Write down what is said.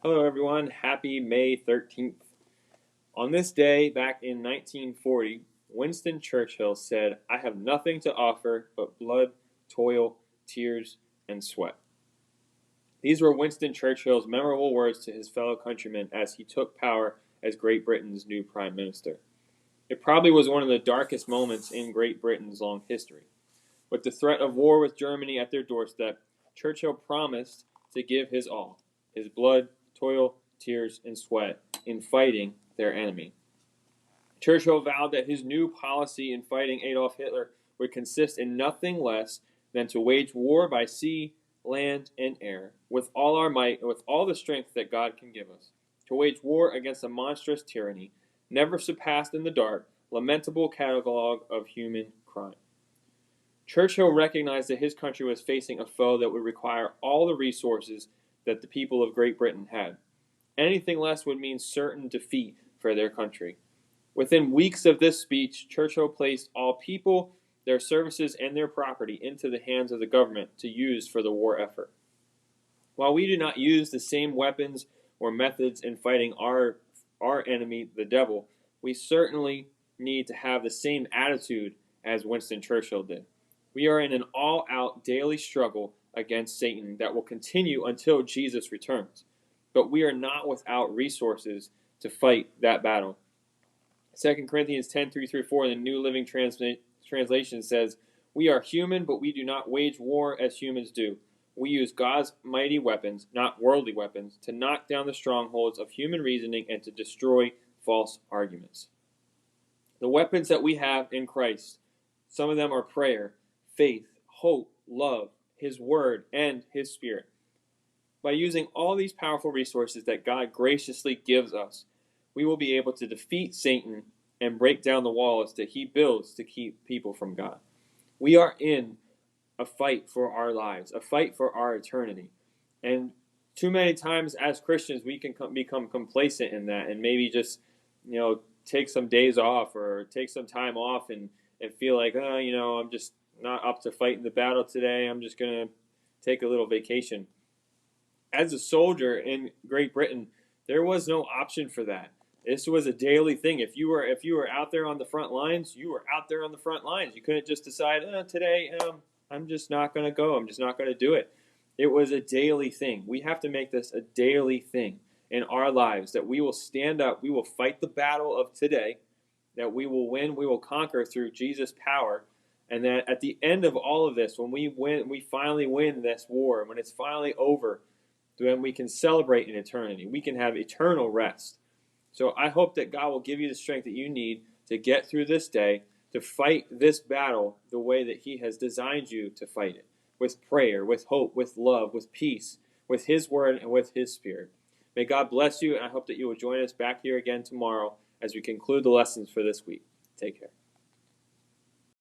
Hello, everyone. Happy May 13th. On this day, back in 1940, Winston Churchill said, "I have nothing to offer but blood, toil, tears, and sweat." These were Winston Churchill's memorable words to his fellow countrymen as he took power as Great Britain's new Prime Minister. It probably was one of the darkest moments in Great Britain's long history. With the threat of war with Germany at their doorstep, Churchill promised to give his all, his blood, toil, tears, and sweat in fighting their enemy. Churchill vowed that his new policy in fighting Adolf Hitler would consist in nothing less than to wage war by sea, land, and air, with all our might and with all the strength that God can give us, to wage war against a monstrous tyranny, never surpassed in the dark, lamentable catalogue of human crime. Churchill recognized that his country was facing a foe that would require all the resources that the people of Great Britain had. Anything less would mean certain defeat for their country. Within weeks of this speech, Churchill placed all people, their services, and their property into the hands of the government to use for the war effort. While we do not use the same weapons or methods in fighting our enemy, the devil, we certainly need to have the same attitude as Winston Churchill did. We are in an all-out daily struggle against Satan that will continue until Jesus returns. But we are not without resources to fight that battle. 2 Corinthians 10:3-4 in the New Living Translation says, "We are human, but we do not wage war as humans do. We use God's mighty weapons, not worldly weapons, to knock down the strongholds of human reasoning and to destroy false arguments." The weapons that we have in Christ, some of them are prayer, faith, hope, love, His Word, and His Spirit. By using all these powerful resources that God graciously gives us, we will be able to defeat Satan and break down the walls that he builds to keep people from God. We are in a fight for our lives, a fight for our eternity. And too many times as Christians, we can become complacent in that and maybe just, take some days off or take some time off and feel like, I'm just not up to fighting the battle today. I'm just going to take a little vacation. As a soldier in Great Britain, there was no option for that. This was a daily thing. If you were out there on the front lines, you were out there on the front lines. You couldn't just decide, today I'm just not going to go. I'm just not going to do it. It was a daily thing. We have to make this a daily thing in our lives, that we will stand up, we will fight the battle of today, that we will win, we will conquer through Jesus' power, and that at the end of all of this, when we finally win this war, when it's finally over, then we can celebrate in eternity. We can have eternal rest. So I hope that God will give you the strength that you need to get through this day, to fight this battle the way that He has designed you to fight it, with prayer, with hope, with love, with peace, with His Word, and with His Spirit. May God bless you, and I hope that you will join us back here again tomorrow as we conclude the lessons for this week. Take care.